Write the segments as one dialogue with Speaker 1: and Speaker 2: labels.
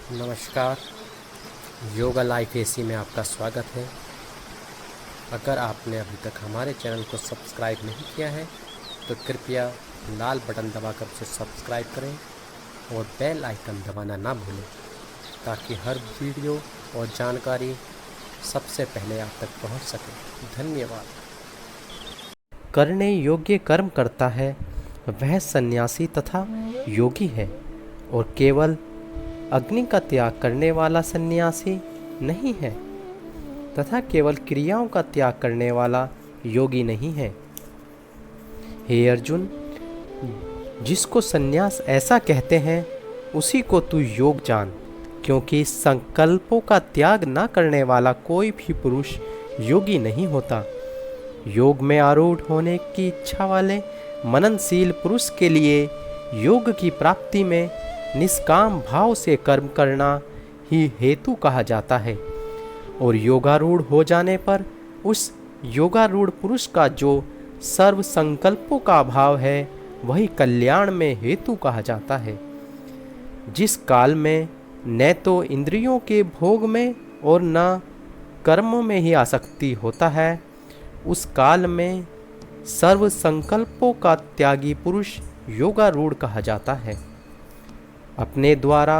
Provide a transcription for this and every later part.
Speaker 1: नमस्कार। Yoga life AC में आपका स्वागत है। अगर आपने अभी तक हमारे चैनल को सब्सक्राइब नहीं किया है तो कृपया लाल बटन दबाकर उसे सब्सक्राइब करें और बेल आइकन दबाना ना भूलें ताकि हर वीडियो और जानकारी सबसे पहले आप तक पहुंच सके। धन्यवाद।
Speaker 2: करने योग्य कर्म करता है वह सन्यासी तथा योगी है, और केवल अग्नि का त्याग करने वाला सन्यासी नहीं है तथा केवल क्रियाओं का त्याग करने वाला योगी नहीं है। हे अर्जुन, जिसको सन्यास ऐसा कहते हैं उसी को तू योग जान, क्योंकि संकल्पों का त्याग न करने वाला कोई भी पुरुष योगी नहीं होता। योग में आरूढ़ होने की इच्छा वाले मननशील पुरुष के लिए योग की प्राप्ति में निष्काम भाव से कर्म करना ही हेतु कहा जाता है, और योगारूढ़ हो जाने पर उस योगारूढ़ पुरुष का जो सर्व संकल्पों का अभाव है वही कल्याण में हेतु कहा जाता है। जिस काल में न तो इंद्रियों के भोग में और न कर्मों में ही आसक्ति होता है, उस काल में सर्व संकल्पों का त्यागी पुरुष योगारूढ़ कहा जाता है। अपने द्वारा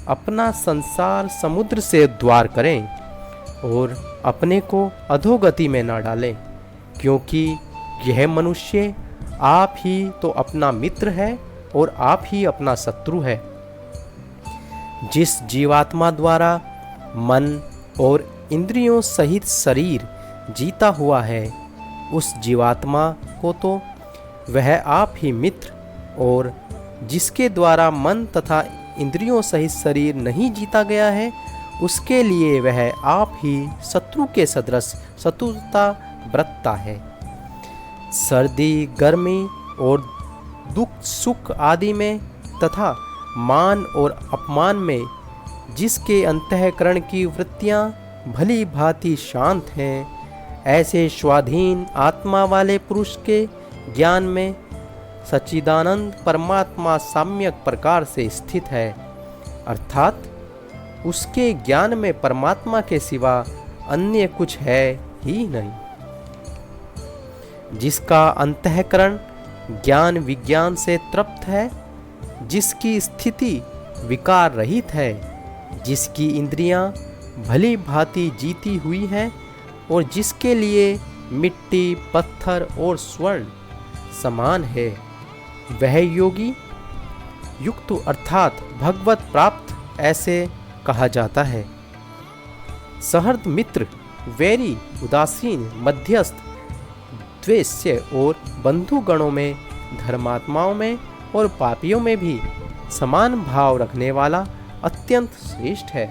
Speaker 2: अपना संसार समुद्र से द्वार करें और अपने को अधोगति में न डालें, क्योंकि यह मनुष्य आप ही तो अपना मित्र है और आप ही अपना शत्रु है। जिस जीवात्मा द्वारा मन और इंद्रियों सहित शरीर जीता हुआ है, उस जीवात्मा को तो वह आप ही मित्र, और जिसके द्वारा मन तथा इंद्रियों सहित शरीर नहीं जीता गया है उसके लिए वह आप ही शत्रु के सदृश शत्रुता बरतता है। सर्दी गर्मी और दुख सुख आदि में तथा मान और अपमान में जिसके अंतःकरण की वृत्तियां भली भांति शांत हैं, ऐसे स्वाधीन आत्मा वाले पुरुष के ज्ञान में सच्चिदानंद परमात्मा सम्यक प्रकार से स्थित है, अर्थात उसके ज्ञान में परमात्मा के सिवा अन्य कुछ है ही नहीं। जिसका अंतःकरण ज्ञान विज्ञान से तृप्त है, जिसकी स्थिति विकार रहित है, जिसकी इंद्रियां भली भांति जीती हुई हैं और जिसके लिए मिट्टी पत्थर और स्वर्ण समान है, वह योगी युक्त अर्थात भगवत प्राप्त ऐसे कहा जाता है। सहृद मित्र, वैरी, उदासीन, मध्यस्थ, द्वेष्य और बंधुगणों में, धर्मात्माओं में और पापियों में भी समान भाव रखने वाला अत्यंत श्रेष्ठ है।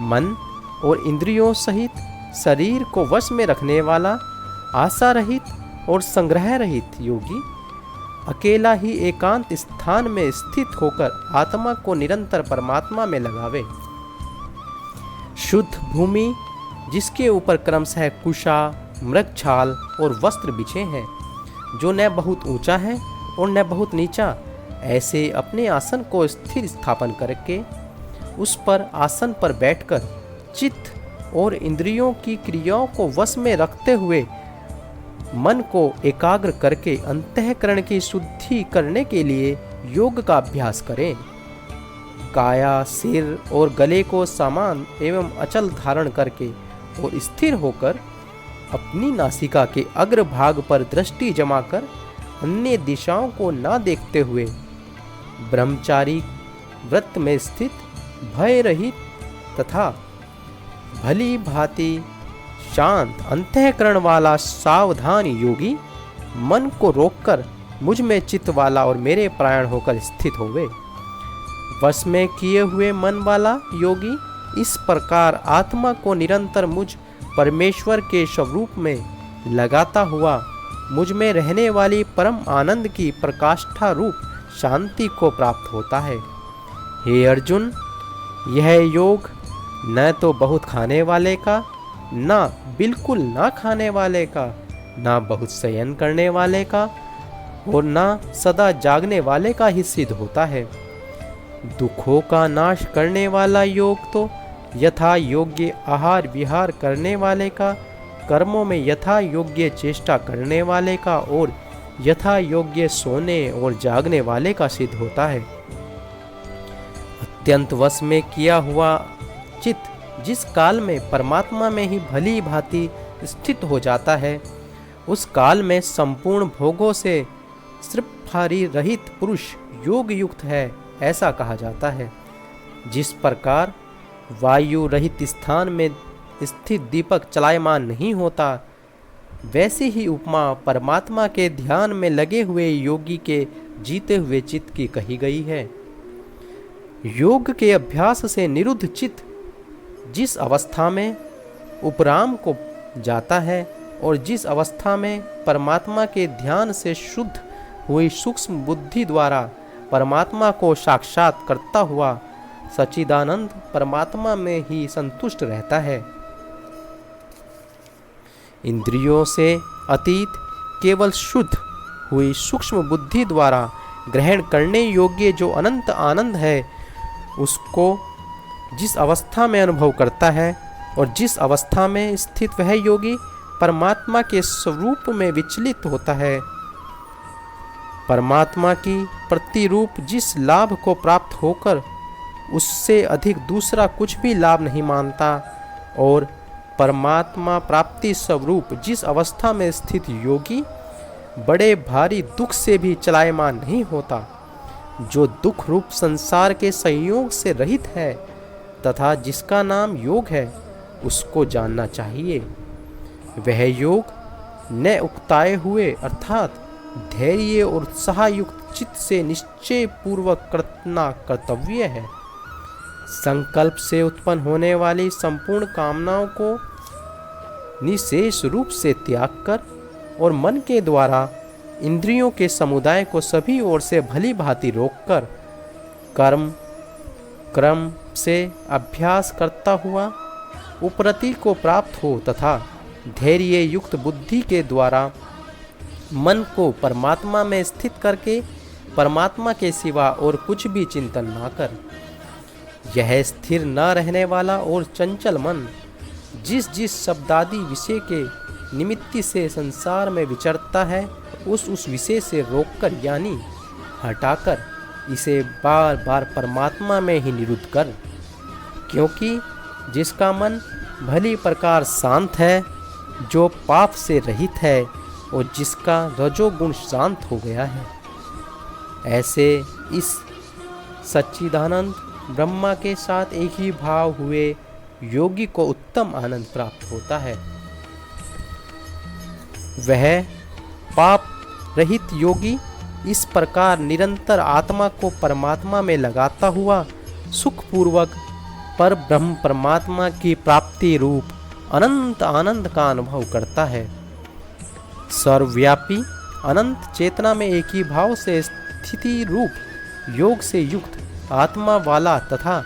Speaker 2: मन और इंद्रियों सहित शरीर को वश में रखने वाला आशा रहित और संग्रह रहित योगी अकेला ही एकांत स्थान में स्थित होकर आत्मा को निरंतर परमात्मा में लगावे। शुद्ध भूमि जिसके ऊपर क्रमशः कुशा, मृगछाल और वस्त्र बिछे हैं, जो न बहुत ऊंचा है और न बहुत नीचा, ऐसे अपने आसन को स्थिर स्थापन करके उस पर आसन पर बैठकर चित्त और इंद्रियों की क्रियाओं को वश में रखते हुए मन को एकाग्र करके अंतःकरण की शुद्धि करने के लिए योग का अभ्यास करें। काया, सिर और गले को समान एवं अचल धारण करके और स्थिर होकर अपनी नासिका के अग्रभाग पर दृष्टि जमाकर अन्य दिशाओं को न देखते हुए ब्रह्मचारी व्रत में स्थित भय रहित तथा भली भांति शांत अंतःकरण वाला सावधान योगी मन को रोककर मुझ में चित्त वाला और मेरे प्राण होकर स्थित होवे। वश में किए हुए मन वाला योगी इस प्रकार आत्मा को निरंतर मुझ परमेश्वर के स्वरूप में लगाता हुआ मुझ में रहने वाली परम आनंद की प्रकाष्ठा रूप शांति को प्राप्त होता है। हे अर्जुन, यह योग न तो बहुत खाने वाले का, ना बिल्कुल ना खाने वाले का, ना बहुत शयन करने वाले का और ना सदा जागने वाले का ही सिद्ध होता है। दुखों का नाश करने वाला योग तो यथा योग्य आहार विहार करने वाले का, कर्मों में यथा योग्य चेष्टा करने वाले का और यथा योग्य सोने और जागने वाले का सिद्ध होता है। अत्यंत वश में किया हुआ चित्त जिस काल में परमात्मा में ही भली भांति स्थित हो जाता है, उस काल में संपूर्ण भोगों से तृप्ति रहित पुरुष योग युक्त है, ऐसा कहा जाता है। जिस प्रकार वायु रहित स्थान में स्थित दीपक चलायमान नहीं होता, वैसी ही उपमा परमात्मा के ध्यान में लगे हुए योगी के जीते हुए चित्त की कही गई है। योग के अभ्यास से निरुद्ध चित्त जिस अवस्था में उपराम को जाता है और जिस अवस्था में परमात्मा के ध्यान से शुद्ध हुई सूक्ष्म बुद्धि द्वारा परमात्मा को साक्षात करता हुआ सच्चिदानंद परमात्मा में ही संतुष्ट रहता है। इंद्रियों से अतीत केवल शुद्ध हुई सूक्ष्म बुद्धि द्वारा ग्रहण करने योग्य जो अनंत आनंद है, उसको जिस अवस्था में अनुभव करता है और जिस अवस्था में स्थित वह योगी परमात्मा के स्वरूप में विचलित होता है, परमात्मा की प्रतिरूप जिस लाभ को प्राप्त होकर उससे अधिक दूसरा कुछ भी लाभ नहीं मानता और परमात्मा प्राप्ति स्वरूप जिस अवस्था में स्थित योगी बड़े भारी दुख से भी चलायमान नहीं होता, जो दुख रूप संसार के संयोग से रहित है तथा जिसका नाम योग है, उसको जानना चाहिए। वह योग न उकताए हुए अर्थात धैर्य और उत्साहयुक्त चित्त से निश्चय पूर्वक करना कर्तव्य है। संकल्प से उत्पन्न होने वाली संपूर्ण कामनाओं को निशेष रूप से त्याग कर और मन के द्वारा इंद्रियों के समुदाय को सभी ओर से भली भांति रोककर कर्म क्रम से अभ्यास करता हुआ उपरति को प्राप्त हो तथा धैर्य युक्त बुद्धि के द्वारा मन को परमात्मा में स्थित करके परमात्मा के सिवा और कुछ भी चिंतन ना कर। यह स्थिर न रहने वाला और चंचल मन जिस जिस शब्दादि विषय के निमित्ति से संसार में विचरता है, उस विषय से रोककर यानी हटाकर इसे बार बार परमात्मा में ही निरुद्ध कर। क्योंकि जिसका मन भली प्रकार शांत है, जो पाप से रहित है और जिसका रजोगुण शांत हो गया है, ऐसे इस सच्चिदानंद ब्रह्मा के साथ एक ही भाव हुए योगी को उत्तम आनंद प्राप्त होता है। वह पाप रहित योगी इस प्रकार निरंतर आत्मा को परमात्मा में लगाता हुआ सुखपूर्वक पर ब्रह्म परमात्मा की प्राप्ति रूप अनंत आनंद का अनुभव करता है। सर्वव्यापी अनंत चेतना में एक ही भाव से स्थिति रूप योग से युक्त आत्मा वाला तथा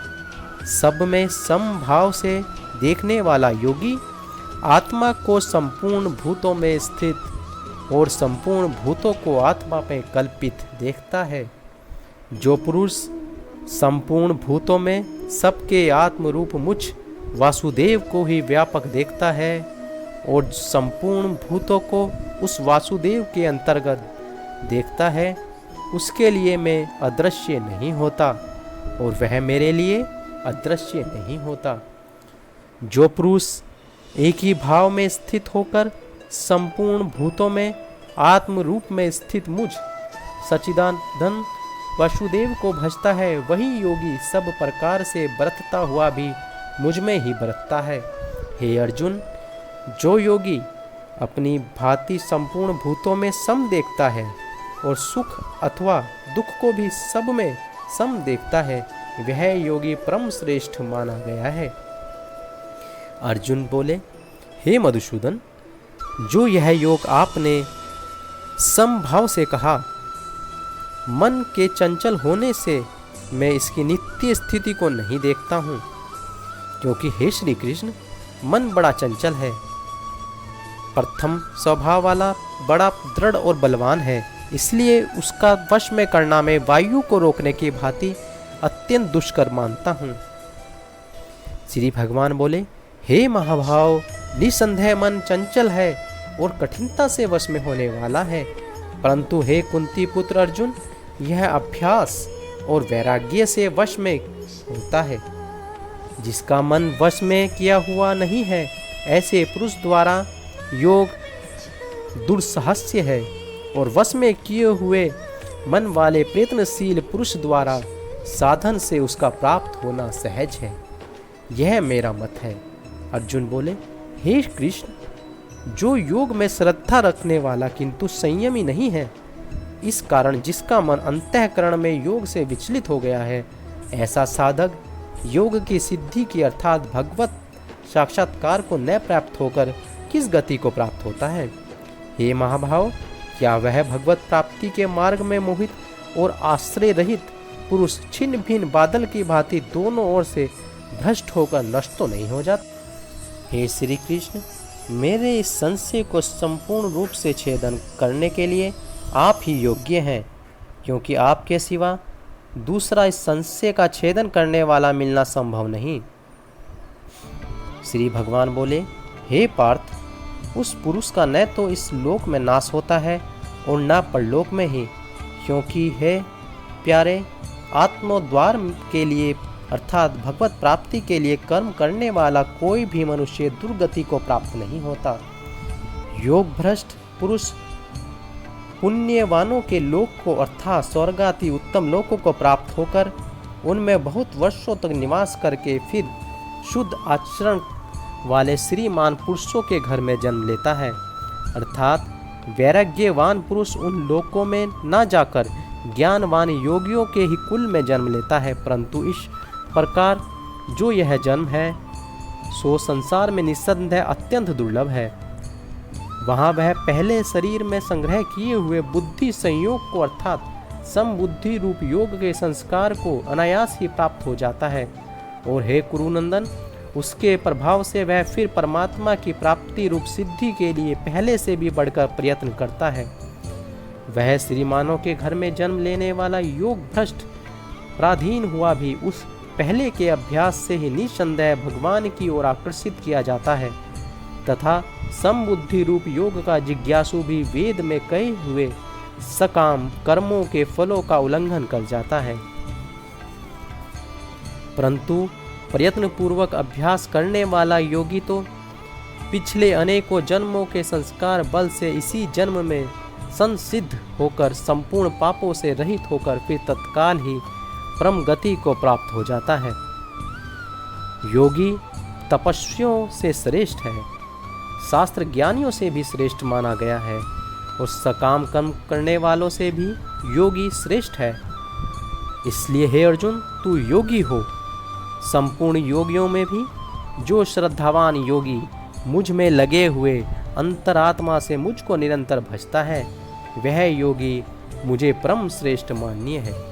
Speaker 2: सब में समभाव से देखने वाला योगी आत्मा को संपूर्ण भूतों में स्थित और संपूर्ण भूतों को आत्मा में कल्पित देखता है। जो पुरुष संपूर्ण भूतों में सबके आत्म रूप मुझ वासुदेव को ही व्यापक देखता है और संपूर्ण भूतों को उस वासुदेव के अंतर्गत देखता है, उसके लिए मैं अदृश्य नहीं होता और वह मेरे लिए अदृश्य नहीं होता। जो पुरुष एक ही भाव में स्थित होकर संपूर्ण भूतों में आत्म रूप में स्थित मुझ सच्चिदानंद वासुदेव को भजता है, वही योगी सब प्रकार से बरतता हुआ भी मुझ में ही बरतता है। हे अर्जुन, जो योगी अपनी भांति संपूर्ण भूतों में सम देखता है और सुख अथवा दुख को भी सब में सम देखता है, वह योगी परम श्रेष्ठ माना गया है। अर्जुन बोले, हे मधुसूदन, जो यह योग आपने समभाव से कहा, मन के चंचल होने से मैं इसकी नित्य स्थिति को नहीं देखता हूँ, क्योंकि हे श्री कृष्ण, मन बड़ा चंचल है, प्रथम स्वभाव वाला, बड़ा दृढ़ और बलवान है, इसलिए उसका वश में करना में वायु को रोकने की भांति अत्यंत दुष्कर मानता हूँ। श्री भगवान बोले, हे महाभाव, निसंदेह मन चंचल है और कठिनता से वश में होने वाला है, परंतु हे कुंती पुत्र अर्जुन, यह अभ्यास और वैराग्य से वश में होता है। जिसका मन वश में किया हुआ नहीं है, ऐसे पुरुष द्वारा योग दुस्साहस्य है, और वश में किए हुए मन वाले प्रयत्नशील पुरुष द्वारा साधन से उसका प्राप्त होना सहज है। यह मेरा मत है। अर्जुन बोले, हे कृष्ण, जो योग में श्रद्धा रखने वाला किंतु संयमी नहीं है, इस कारण जिसका मन अंतःकरण में योग से विचलित हो गया है, ऐसा साधक योग की सिद्धि की अर्थात भगवत साक्षात्कार को न प्राप्त होकर किस गति को प्राप्त होता है? हे महाभाव, क्या वह भगवत प्राप्ति के मार्ग में मोहित और आश्रय रहित पुरुष छिन्न भिन्न बादल की भांति दोनों ओर से भ्रष्ट होकर नष्ट तो नहीं हो जाता? हे श्री कृष्ण, मेरे इस संशय को संपूर्ण रूप से छेदन करने के लिए आप ही योग्य हैं, क्योंकि आपके सिवा दूसरा इस संशय का छेदन करने वाला मिलना संभव नहीं। श्री भगवान बोले, हे पार्थ, उस पुरुष का न तो इस लोक में नाश होता है और न परलोक में ही, क्योंकि हे प्यारे, आत्मोद्धार के लिए अर्थात भगवत प्राप्ति के लिए कर्म करने वाला कोई भी मनुष्य दुर्गति को प्राप्त नहीं होता। योग भ्रष्ट पुरुष पुण्यवानों के लोक को अर्थात स्वर्गादि उत्तम लोकों को प्राप्त होकर उनमें बहुत वर्षों तक निवास करके फिर शुद्ध आचरण वाले श्रीमान पुरुषों के घर में जन्म लेता है। अर्थात वैराग्यवान पुरुष उन लोकों में न जाकर ज्ञानवान योगियों के ही कुल में जन्म लेता है, परंतु इस प्रकार जो यह जन्म है सो संसार में निस्संदेह अत्यंत दुर्लभ है। वहाँ वह पहले शरीर में संग्रह किए हुए बुद्धि संयोग को अर्थात समबुद्धि रूप योग के संस्कार को अनायास ही प्राप्त हो जाता है, और हे कुरुनंदन, उसके प्रभाव से वह फिर परमात्मा की प्राप्ति रूप सिद्धि के लिए पहले से भी बढ़कर प्रयत्न करता है। वह श्रीमानों के घर में जन्म लेने वाला योग भ्रष्ट पराधीन हुआ भी उस पहले के अभ्यास से ही निसंदेह भगवान की ओर आकर्षित किया जाता है, तथा समबुद्धि रूप योग का जिज्ञासु भी वेद में कहे हुए सकाम कर्मों के फलों का उल्लंघन कर जाता है। परंतु प्रयत्न पूर्वक अभ्यास करने वाला योगी तो पिछले अनेकों जन्मों के संस्कार बल से इसी जन्म में संसिद्ध होकर संपूर्ण पापों से रहित होकर फिर तत्काल ही परम गति को प्राप्त हो जाता है। योगी तपस्वियों से श्रेष्ठ है, शास्त्र ज्ञानियों से भी श्रेष्ठ माना गया है, और सकाम कर्म करने वालों से भी योगी श्रेष्ठ है। इसलिए हे अर्जुन, तू योगी हो। संपूर्ण योगियों में भी जो श्रद्धावान योगी मुझ में लगे हुए अंतरात्मा से मुझको निरंतर भजता है, वह योगी मुझे परम श्रेष्ठ माननीय है।